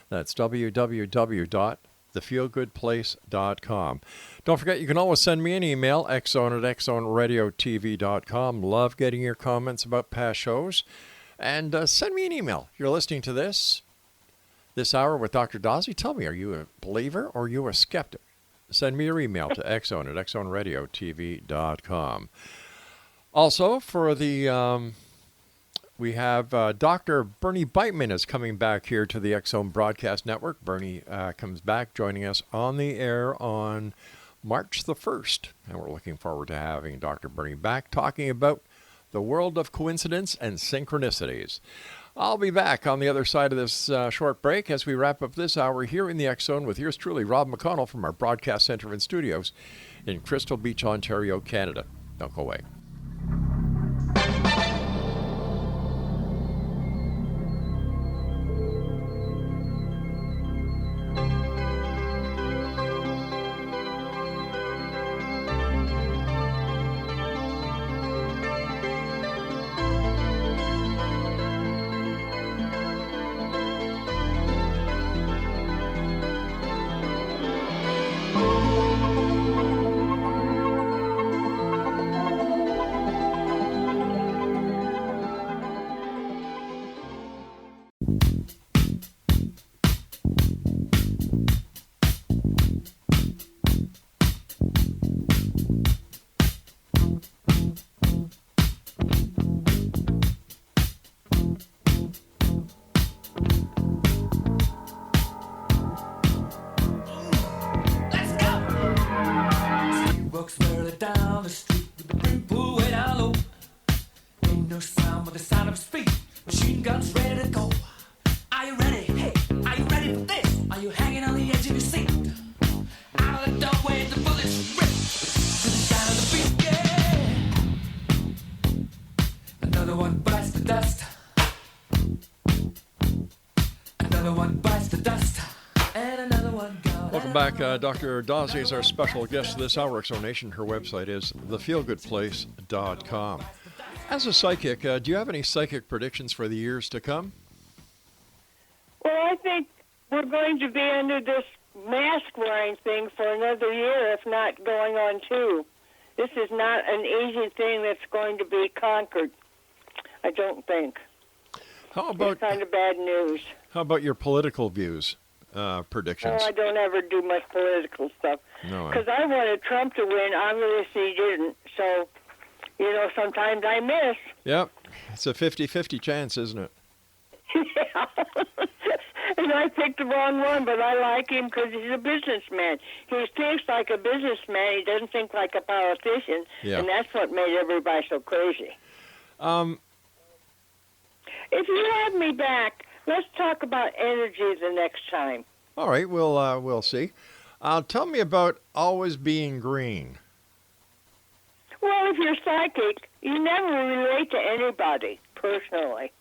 S3: That's www.thefeelgoodplace.com. Don't forget, you can always send me an email, xzone@xzoneradiotv.com. Love getting your comments about past shows. And send me an email. You're listening to this hour with Dr. DAZE. Tell me, are you a believer or are you a skeptic? Send me your email to xzone@xzoneradiotv.com. Also, for the... we have Dr. Bernie Beitman is coming back here to the X Zone Broadcast Network. Bernie comes back joining us on the air on March the 1st. And we're looking forward to having Dr. Bernie back talking about the world of coincidence and synchronicities. I'll be back on the other side of this short break as we wrap up this hour here in the X Zone with yours truly, Rob McConnell from our broadcast center and studios in Crystal Beach, Ontario, Canada. Don't go away.
S1: Another one bites the dust. another one bites the dust, and another one gone.
S3: Welcome back. Dr. DAZE is our special guest this hour. Exonation. Her website is thefeelgoodplace.com. As a psychic, do you have any psychic predictions for the years to come?
S4: Well, I think we're going to be under this mask-wearing thing for another year, if not going on two. This is not an easy thing that's going to be conquered, I don't think.
S3: How about
S4: It's kind of bad news.
S3: How about your political views, predictions?
S4: Oh, I don't ever do much political stuff.
S3: No,
S4: Because I wanted Trump to win. Obviously, he didn't. So, sometimes I miss.
S3: Yep. It's a 50-50 chance, isn't it?
S4: Yeah. And I picked the wrong one, but I like him because he's a businessman. He thinks like a businessman. He doesn't think like a politician.
S3: Yeah.
S4: And that's what made everybody so crazy. If you have me back, let's talk about energy the next time.
S3: All right, we'll see. Tell me about always being green.
S4: Well, if you're psychic, you never relate to anybody personally.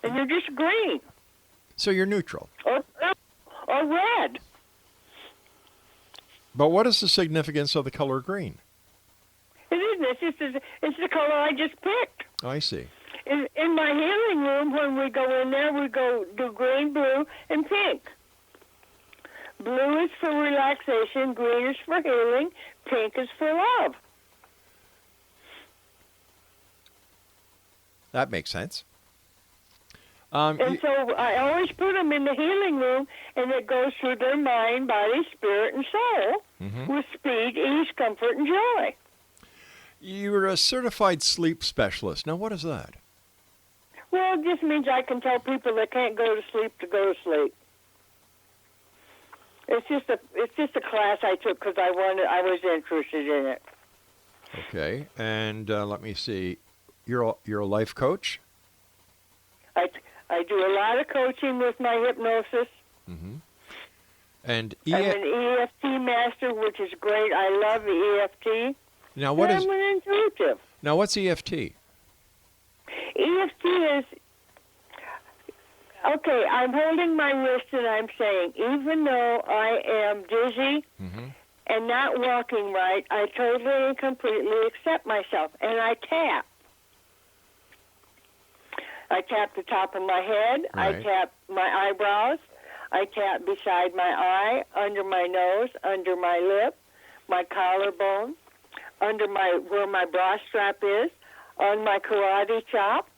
S4: And you're just green.
S3: So you're neutral.
S4: Or red.
S3: But what is the significance of the color green?
S4: It isn't. It's the color I just picked.
S3: I see.
S4: In my healing room, when we go in there, we go do green, blue, and pink. Blue is for relaxation, green is for healing, pink is for love.
S3: That makes sense.
S4: And so I always put them in the healing room, and it goes through their mind, body, spirit, and soul with speed, ease, comfort, and joy.
S3: You're a certified sleep specialist. Now, what is that?
S4: Well, it just means I can tell people that can't go to sleep to go to sleep. It's just a class I took because I was interested in it.
S3: Okay, and let me see. You're a life coach.
S4: I do a lot of coaching with my hypnosis.
S3: Mm-hmm. And
S4: I'm an EFT master, which is great. I love the EFT.
S3: Now,
S4: I'm an intuitive.
S3: Now, what's EFT?
S4: EFT is, okay, I'm holding my wrist and I'm saying, even though I am dizzy and not walking right, I totally and completely accept myself. And I tap. I tap the top of my head.
S3: Right.
S4: I tap my eyebrows. I tap beside my eye, under my nose, under my lip, my collarbone, where my bra strap is, on my karate chop.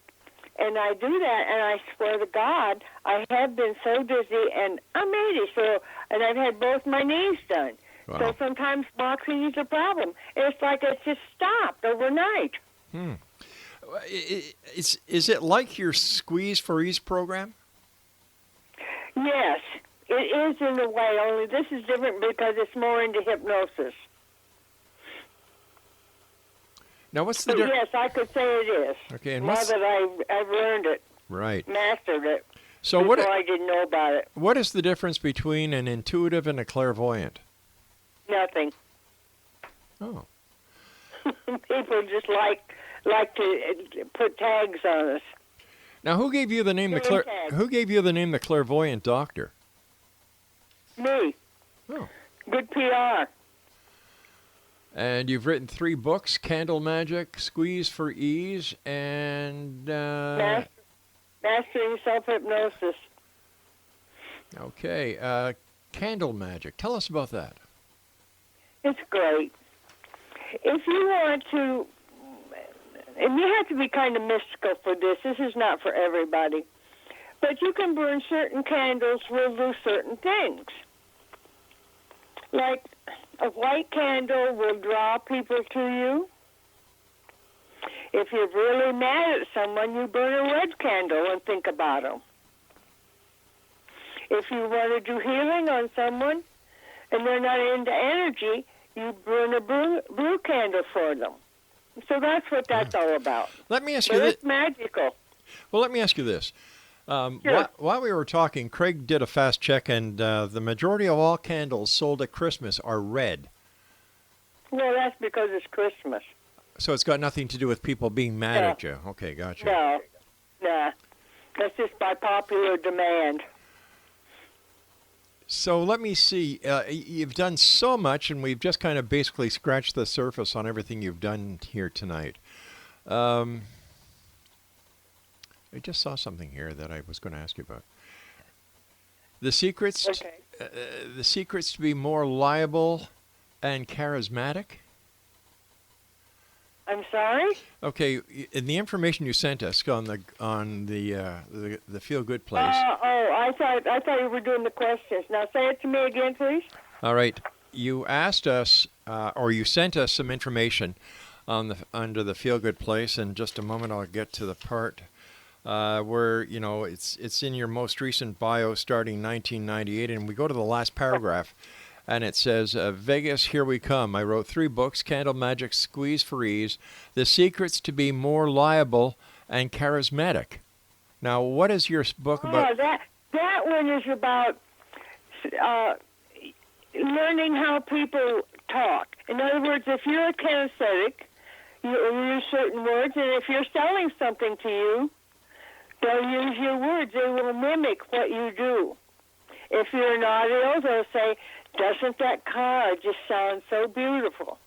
S4: And I do that, and I swear to God, I have been so dizzy, and I'm 80, and I've had both my knees done.
S3: Wow.
S4: So sometimes boxing is a problem. It's like it's just stopped overnight.
S3: Is it like your Squeeze for Ease program?
S4: Yes, it is in a way, only this is different because it's more into hypnosis.
S3: Now, what's the
S4: But
S3: difference?
S4: yes, I could say it is.
S3: Okay, and
S4: now
S3: what's
S4: that I've learned it,
S3: right?
S4: mastered it,
S3: So
S4: before I didn't know about it.
S3: what is the difference between an intuitive and a clairvoyant?
S4: Nothing.
S3: Oh,
S4: People just like to put tags on us.
S3: now who gave you the name Who gave you the name the clairvoyant doctor?
S4: Me.
S3: Oh,
S4: Good PR.
S3: and you've written 3 books: Candle Magic, Squeeze for Ease, and
S4: Mastering self-hypnosis.
S3: okay, Candle Magic. Tell us about that.
S4: It's great. If you want to, and you have to be kind of mystical for this. This is not for everybody. But you can burn certain candles will do certain things. Like a white candle will draw people to you. If you're really mad at someone, you burn a red candle and think about them. If you want to do healing on someone and they're not into energy, you burn a blue candle for them. So that's what that's all about.
S3: Let me ask you
S4: But
S3: this.
S4: it's magical.
S3: Well, let me ask you this.
S4: Sure.
S3: While we were talking, Craig did a fast check, and the majority of all candles sold at Christmas are red.
S4: Well, that's because it's Christmas.
S3: So it's got nothing to do with people being mad
S4: No.
S3: at you. Okay, gotcha.
S4: No. Nah. That's just by popular demand.
S3: So let me see. You've done so much, and we've just kind of basically scratched the surface on everything you've done here tonight. I just saw something here that I was going to ask you about. The secrets.
S4: Okay.
S3: The secrets to be more liable and charismatic.
S4: I'm sorry?
S3: Okay, in the information you sent us on the Feel Good place.
S4: I thought you were doing the questions. Now say it to me again, please.
S3: All right, you asked us, or you sent us some information on under the Feel Good place. In just a moment, I'll get to the part where it's in your most recent bio, starting 1998, and we go to the last paragraph. And it says, Vegas, here we come. I wrote 3 books, Candle Magic, Squeeze for Ease, The Secrets to be More Liable and Charismatic. Now, what is your book about?
S4: That one is about learning how people talk. In other words, if you're a kinesthetic, you use certain words, and if you're selling something to you, they'll use your words. They will mimic what you do. If you're an audio, they'll say, doesn't that car just sound so beautiful?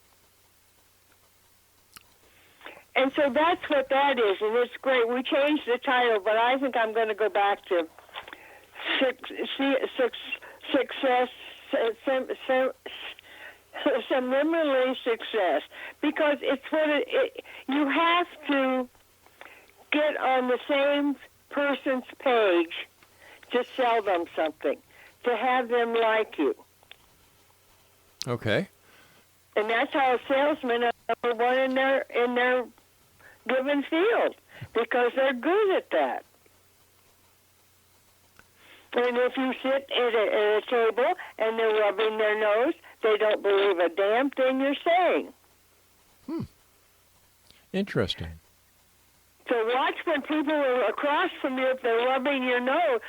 S4: And so that's what that is, and it's great. We changed the title, but I think I'm going to go back to success, subliminally success, because it's what you have to get on the same person's page to sell them something, to have them like you.
S3: Okay.
S4: And that's how salesmen are number one in their given field, because they're good at that. And if you sit at a table and they're rubbing their nose, they don't believe a damn thing you're saying.
S3: Interesting.
S4: So watch when people are across from you, if they're rubbing their nose,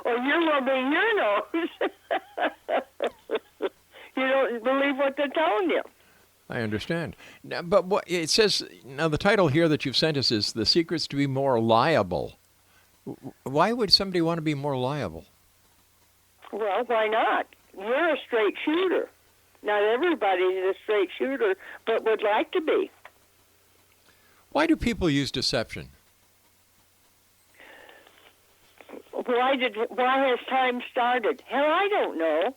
S4: or you're rubbing your nose. You don't believe what they're telling you.
S3: I understand. Now, but what it says now, the title here that you've sent us is "The Secrets to be More Liable." Why would somebody want to be more liable?
S4: Well, why not? You're a straight shooter. Not everybody's a straight shooter, but would like to be.
S3: Why do people use deception?
S4: Why has time started? Hell, I don't know.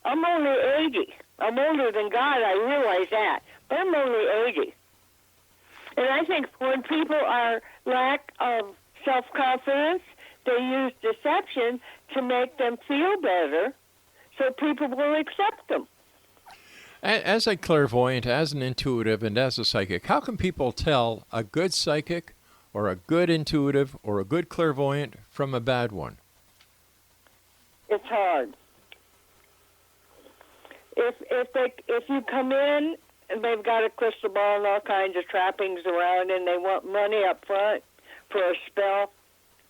S4: I'm only 80. I'm older than God, I realize that. But I'm only 80. And I think when people are lack of self-confidence, they use deception to make them feel better so people will accept them.
S3: As a clairvoyant, as an intuitive, and as a psychic, how can people tell a good psychic or a good intuitive or a good clairvoyant from a bad one?
S4: It's hard. If you come in and they've got a crystal ball and all kinds of trappings around and they want money up front for a spell,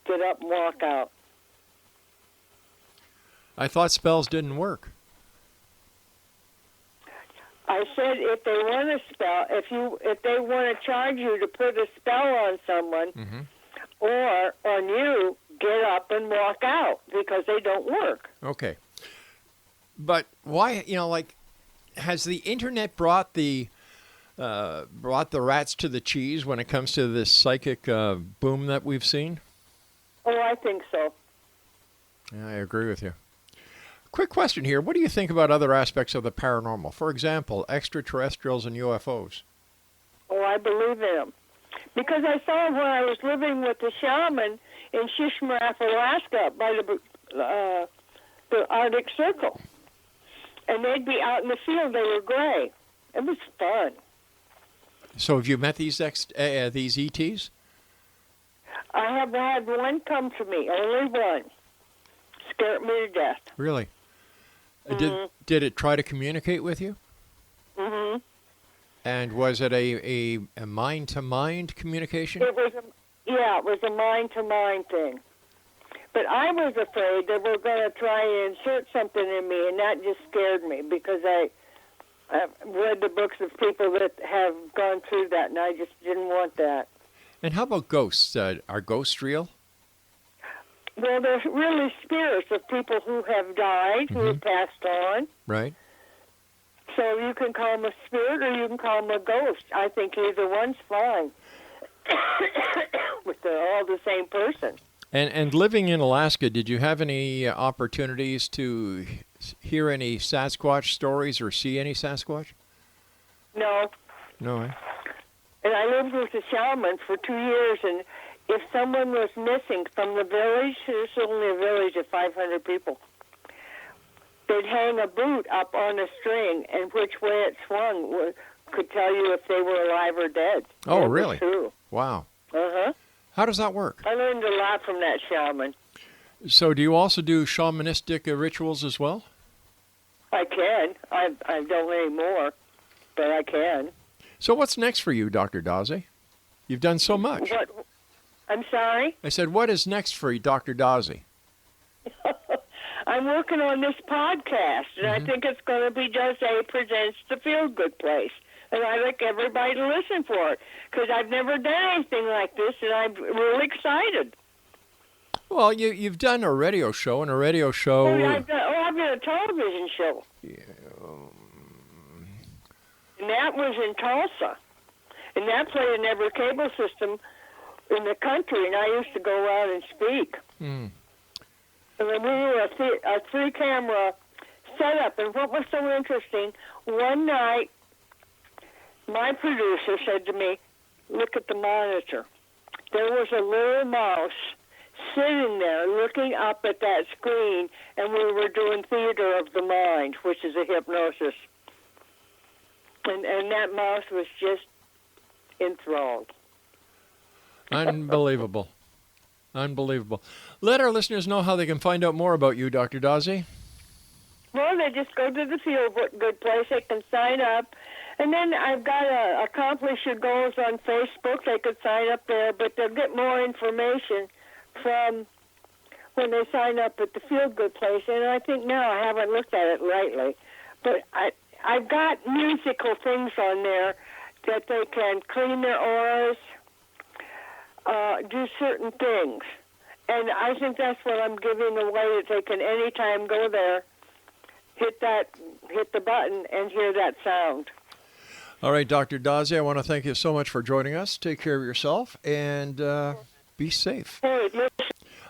S4: get up and walk out.
S3: I thought spells didn't work.
S4: I said if they want a spell, if they want to charge you to put a spell on someone or on you, get up and walk out because they don't work.
S3: Okay. But why, has the internet brought the rats to the cheese when it comes to this psychic boom that we've seen?
S4: Oh, I think so.
S3: Yeah, I agree with you. Quick question here. What do you think about other aspects of the paranormal? For example, extraterrestrials and UFOs.
S4: Oh, I believe in them. Because I saw when I was living with the shaman in Shishmaref, Alaska, by the Arctic Circle. And they'd be out in the field. They were gray. It was fun.
S3: So have you met these ETs?
S4: I have had one come to me, only one. Scared me to death.
S3: Really? Did it try to communicate with you?
S4: Mm-hmm.
S3: And was it a mind-to-mind communication?
S4: It was a mind-to-mind thing. But I was afraid that we're going to try and insert something in me, and that just scared me because I've read the books of people that have gone through that, and I just didn't want that.
S3: And how about ghosts? Are ghosts real?
S4: Well, they're really spirits of people who have died, who have passed on.
S3: Right.
S4: So you can call them a spirit or you can call them a ghost. I think either one's fine. But they're all the same person.
S3: And living in Alaska, did you have any opportunities to hear any Sasquatch stories or see any Sasquatch?
S4: No.
S3: No, eh?
S4: And I lived with a shaman for 2 years, and if someone was missing from the village, there's only a village of 500 people, they'd hang a boot up on a string, and which way it swung could tell you if they were alive or dead.
S3: Oh,
S4: it
S3: really?
S4: Was true.
S3: Wow.
S4: Uh-huh.
S3: How does that work?
S4: I learned a lot from that shaman.
S3: So do you also do shamanistic rituals as well?
S4: I can. I don't anymore, but I can.
S3: So what's next for you, Dr. Daze? You've done so much.
S4: What? I'm sorry?
S3: I said, what is next for you, Dr. Daze?
S4: I'm working on this podcast, and I think it's going to be DAZE Presents the Feel Good Place. And I'd like everybody to listen for it, because I've never done anything like this, and I'm really excited.
S3: Well, you've done a radio show, and a radio show...
S4: I've done a television show.
S3: Yeah.
S4: And that was in Tulsa. And that played in every cable system in the country, and I used to go around and speak. And then we were a three-camera setup, and what was so interesting, one night, my producer said to me, look at the monitor. There was a little mouse sitting there looking up at that screen, and we were doing theater of the mind, which is a hypnosis. And that mouse was just enthralled.
S3: Unbelievable. Unbelievable. Let our listeners know how they can find out more about you, Dr. Daze.
S4: Well, they just go to the Feel Good Place. They can sign up. And then I've got Accomplish Your Goals on Facebook. They could sign up there, but they'll get more information from when they sign up at the Feel Good Place. And I think now, I haven't looked at it lately, but I've got musical things on there that they can clean their auras, do certain things. And I think that's what I'm giving away, that they can anytime go there, hit the button, and hear that sound.
S3: All right, Dr. Daze, I want to thank you so much for joining us. Take care of yourself, and be safe.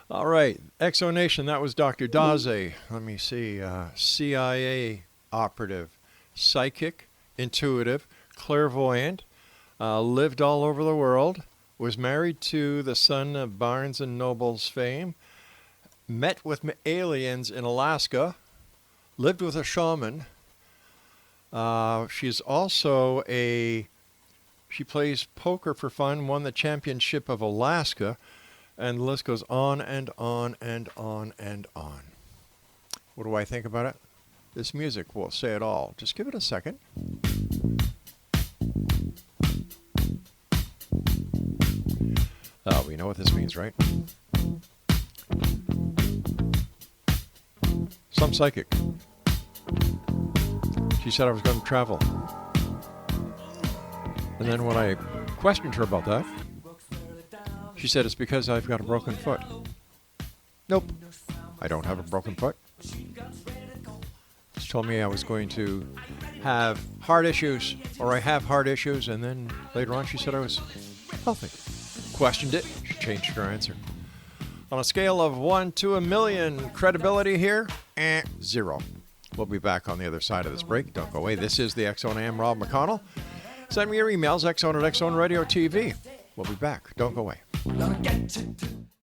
S3: All right, Exo Nation, that was Dr. Daze. Let me see, CIA operative, psychic, intuitive, clairvoyant, lived all over the world, was married to the son of Barnes & Noble's fame, met with aliens in Alaska, lived with a shaman. She's also she plays poker for fun, won the championship of Alaska, and the list goes on and on and on and on. What do I think about it? This music will say it all. Just give it a second. Oh, we know what this means, right? Some psychic. She said I was going to travel. And then when I questioned her about that, she said it's because I've got a broken foot. Nope, I don't have a broken foot. She told me I was going to have heart issues, or I have heart issues, and then later on she said I was healthy. Questioned it, she changed her answer. On a scale of 1 to 1,000,000, credibility here, 0. We'll be back on the other side of this break. Don't go away. This is the X-Zone. I am Rob McConnell. Send me your emails, X-Zone at XZone Radio TV. We'll be back. Don't go away.
S1: Gonna get